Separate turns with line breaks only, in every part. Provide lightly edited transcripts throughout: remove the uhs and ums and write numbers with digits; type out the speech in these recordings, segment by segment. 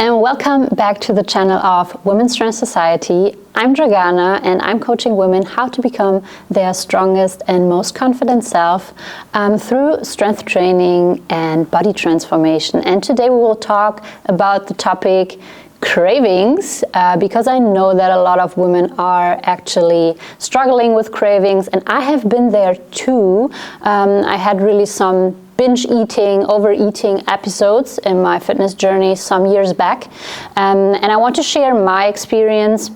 and welcome back to the channel of Women's Strength Society. I'm Dragana and I'm coaching women how to become their strongest and most confident self through strength training and body transformation. And today we will talk about the topic cravings, because I know that a lot of women are actually struggling with cravings, and I have been there too. I had really some binge eating, overeating episodes in my fitness journey some years back, and I want to share my experience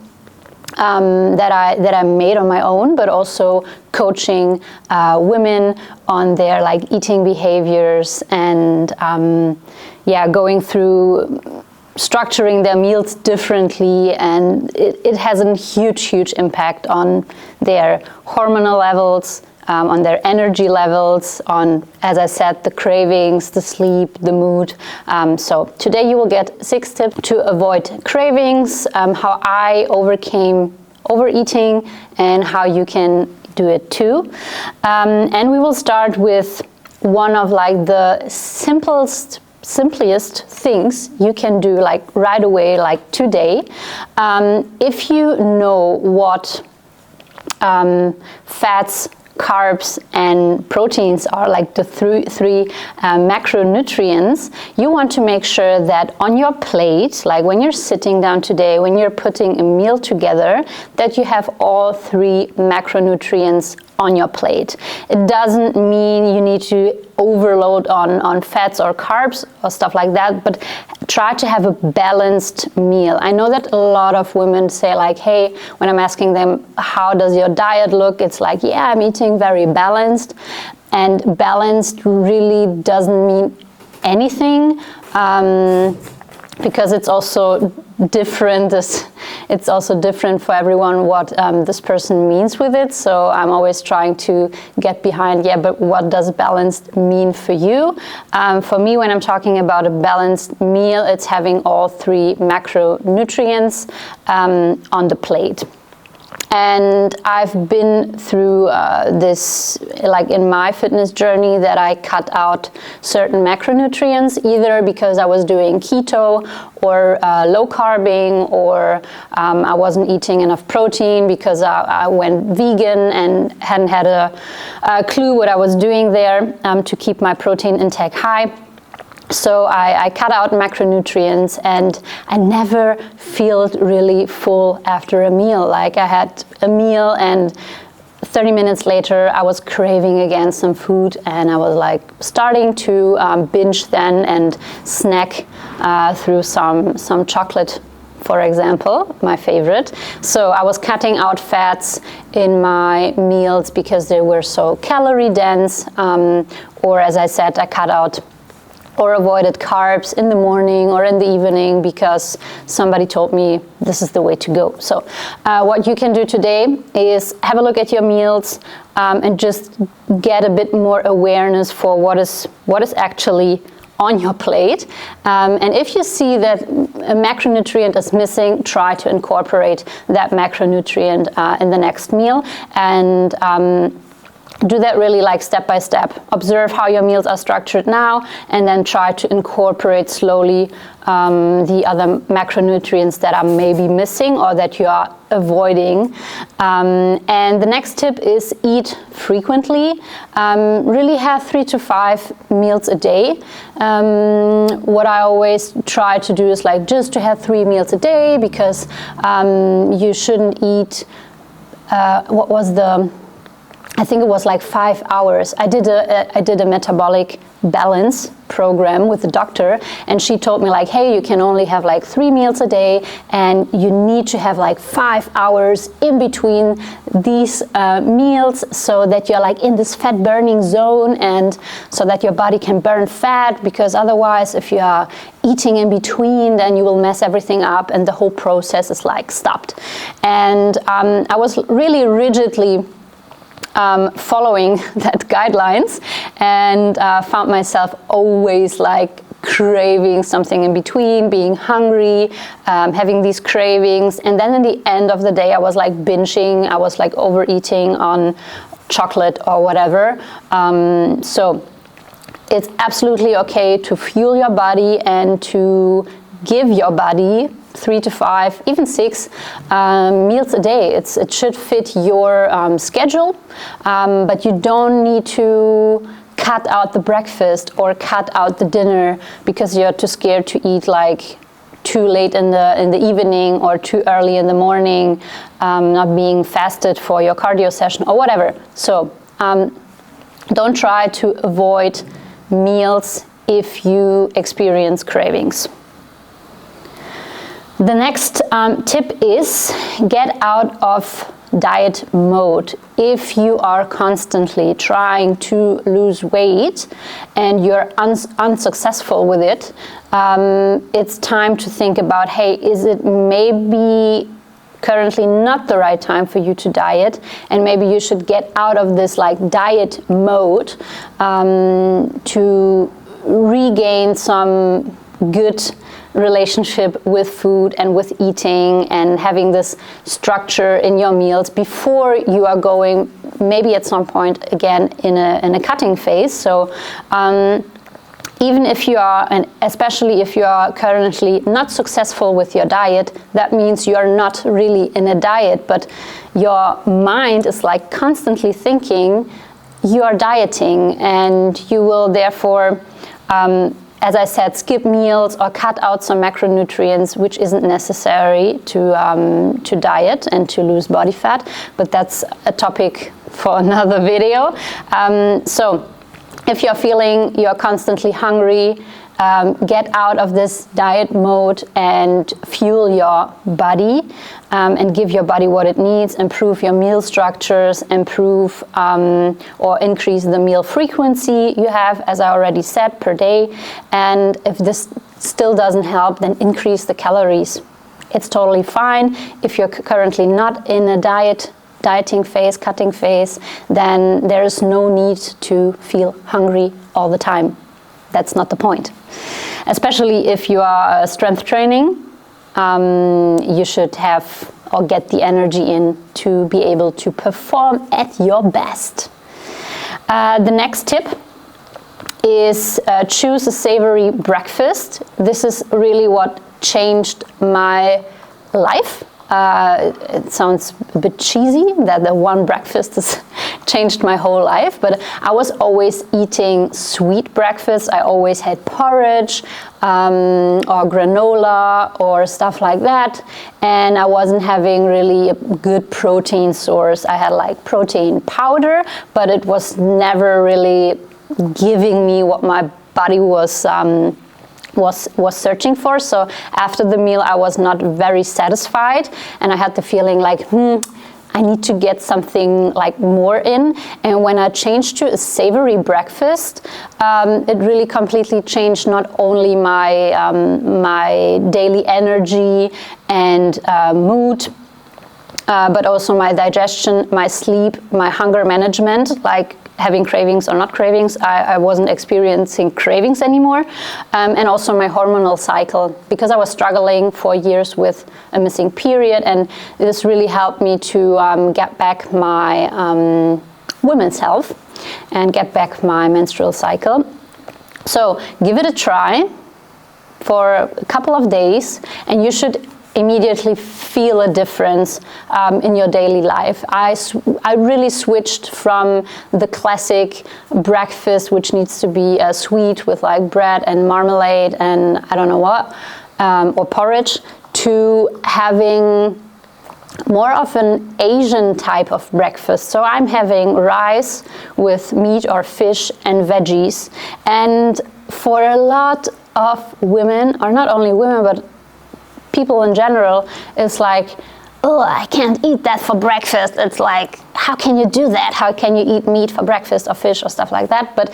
that I made on my own, but also coaching women on their eating behaviors and going through structuring their meals differently, and it has a huge impact on their hormonal levels, on their energy levels, on, as I said, the cravings, the sleep, the mood. So today you will get 6 tips to avoid cravings, how I overcame overeating, and how you can do it too. And we will start with one of the simplest things you can do right away, today. If you know what fats, carbs and proteins are, the three macronutrients, you want to make sure that on your plate, when you're sitting down today, when you're putting a meal together, that you have all 3 macronutrients on your plate. It doesn't mean you need to overload on fats or carbs or stuff like that, but try to have a balanced meal. I know that a lot of women say hey, when I'm asking them, how does your diet look? It's yeah, I'm eating very balanced. And balanced really doesn't mean anything, because it's also different. It's also different for everyone what this person means with it. So I'm always trying to get behind, but what does balanced mean for you? For me, when I'm talking about a balanced meal, it's having all 3 macronutrients on the plate. And I've been through this, in my fitness journey, that I cut out certain macronutrients, either because I was doing keto or low carbing, or I wasn't eating enough protein because I went vegan and hadn't had a clue what I was doing there to keep my protein intake high. So I cut out macronutrients, and I never felt really full after a meal. I had a meal and 30 minutes later I was craving again some food, and I was starting to binge then and snack through some chocolate, for example, my favorite. So I was cutting out fats in my meals because they were so calorie dense, or as I said, I cut out or avoided carbs in the morning or in the evening because somebody told me this is the way to go. So what you can do today is have a look at your meals and just get a bit more awareness for what is actually on your plate. And if you see that a macronutrient is missing, try to incorporate that macronutrient in the next meal, and do that really step by step. Observe how your meals are structured now, and then try to incorporate slowly the other macronutrients that are maybe missing or that you are avoiding. And the next tip is eat frequently. Really have 3 to 5 meals a day. What I always try to do is just to have 3 meals a day, because you shouldn't eat, I think it was 5 hours. I did a metabolic balance program with the doctor, and she told me hey, you can only have 3 meals a day, and you need to have 5 hours in between these meals, so that you're in this fat burning zone, and so that your body can burn fat, because otherwise if you are eating in between, then you will mess everything up and the whole process is stopped. And I was really rigidly following that guidelines, and found myself always craving something in between, being hungry, having these cravings, and then in the end of the day I was binging, I was overeating on chocolate or whatever. So it's absolutely okay to fuel your body and to give your body 3 to 5, even 6 meals a day. It should fit your schedule, but you don't need to cut out the breakfast or cut out the dinner because you're too scared to eat like too late in the evening or too early in the morning, not being fasted for your cardio session or whatever. So don't try to avoid meals if you experience cravings. The next tip is get out of diet mode. If you are constantly trying to lose weight and you're unsuccessful with it, it's time to think about, hey, is it maybe currently not the right time for you to diet, and maybe you should get out of this like diet mode to regain some good relationship with food and with eating and having this structure in your meals before you are going maybe at some point again in a cutting phase. So even if you are, and especially if you are currently not successful with your diet, that means you are not really in a diet, but your mind is like constantly thinking you are dieting, and you will therefore as I said, skip meals or cut out some macronutrients, which isn't necessary to diet and to lose body fat, but that's a topic for another video. So if you're feeling you're constantly hungry, get out of this diet mode and fuel your body and give your body what it needs. Improve your meal structures, improve or increase the meal frequency you have, as I already said, per day. And if this still doesn't help, then increase the calories. It's totally fine. If you're currently not in a dieting phase, cutting phase, then there is no need to feel hungry all the time. That's not the point. Especially if you are strength training, you should have or get the energy in to be able to perform at your best. The next tip is choose a savory breakfast. This is really what changed my life. It sounds a bit cheesy that the one breakfast has changed my whole life, but I was always eating sweet breakfast. I always had porridge or granola or stuff like that, and I wasn't having really a good protein source. I had like protein powder, but it was never really giving me what my body was searching for. So after the meal I was not very satisfied, and I had the feeling like I need to get something like more in. And when I changed to a savory breakfast, it really completely changed not only my my daily energy and mood, but also my digestion, my sleep, my hunger management, like having cravings or not cravings. I wasn't experiencing cravings anymore, and also my hormonal cycle, because I was struggling for years with a missing period, and this really helped me to get back my women's health and get back my menstrual cycle. So give it a try for a couple of days, and you should immediately feel a difference in your daily life. I really switched from the classic breakfast, which needs to be sweet with like bread and marmalade and I don't know what, or porridge, to having more of an Asian type of breakfast. So I'm having rice with meat or fish and veggies. And for a lot of women, or not only women, but people in general, it's like, oh, I can't eat that for breakfast. It's like, how can you do that? How can you eat meat for breakfast or fish or stuff like that? But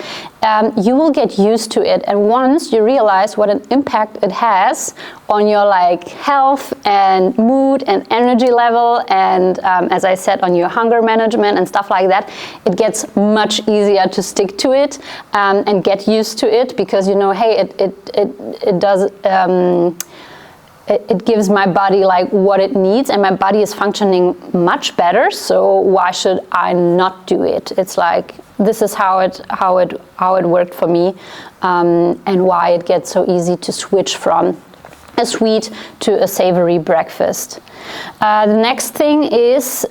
you will get used to it, and once you realize what an impact it has on your like health and mood and energy level, and as I said, on your hunger management and stuff like that, it gets much easier to stick to it and get used to it, because you know, hey, it does. It gives my body like what it needs, and my body is functioning much better. So why should I not do it? It's like, this is how it worked for me, and why it gets so easy to switch from a sweet to a savory breakfast. The next thing is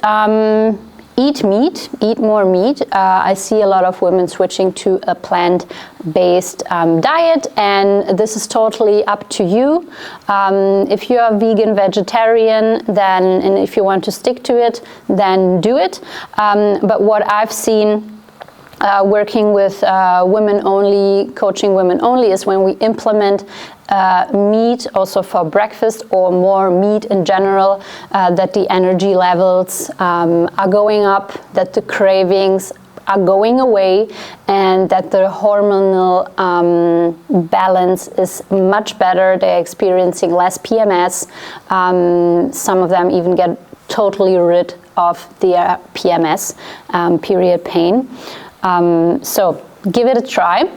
eat meat, eat more meat. I see a lot of women switching to a plant-based diet, and this is totally up to you. If you are vegan, vegetarian, then, and if you want to stick to it, then do it. But what I've seen working with women only, coaching women only, is when we implement meat also for breakfast, or more meat in general, that the energy levels are going up, that the cravings are going away, and that the hormonal balance is much better. They're experiencing less PMS. Some of them even get totally rid of their PMS, period pain. So give it a try.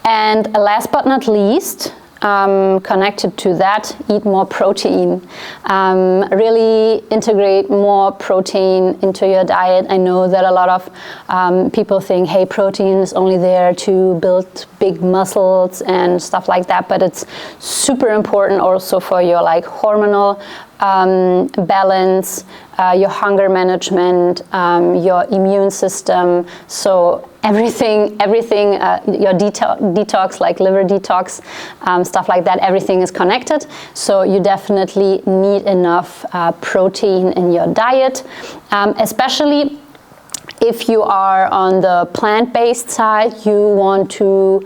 And last but not least, connected to that, eat more protein. Really integrate more protein into your diet. I know that a lot of people think, hey, protein is only there to build big muscles and stuff like that, but it's super important also for your like hormonal balance, your hunger management, your immune system. So everything, your detox, like liver detox, stuff like that, everything is connected. So you definitely need enough protein in your diet, especially if you are on the plant-based side. You want to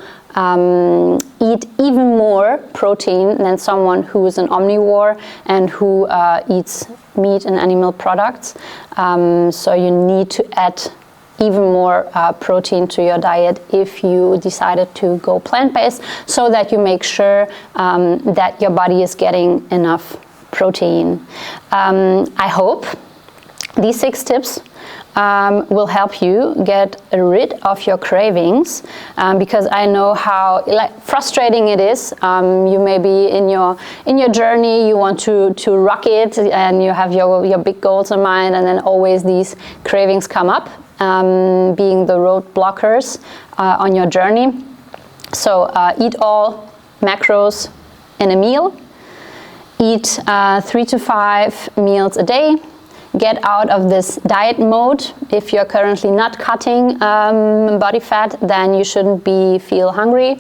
eat even more protein than someone who is an omnivore and who eats meat and animal products. So you need to add even more protein to your diet if you decided to go plant-based, so that you make sure that your body is getting enough protein. I hope these 6 tips will help you get rid of your cravings, because I know how frustrating it is. You may be in your journey, you want to rock it, and you have your big goals in mind, and then always these cravings come up, being the roadblockers on your journey. So eat all macros in a meal. Eat 3 to 5 meals a day. Get out of this diet mode. If you're currently not cutting body fat, then you shouldn't feel hungry.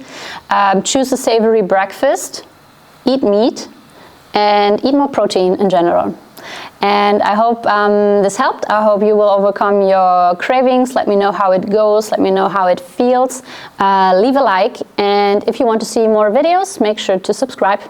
Choose a savory breakfast. Eat meat, and eat more protein in general. And I hope this helped. I hope you will overcome your cravings. Let me know how it goes. Let me know how it feels. Leave a like. And if you want to see more videos, make sure to subscribe.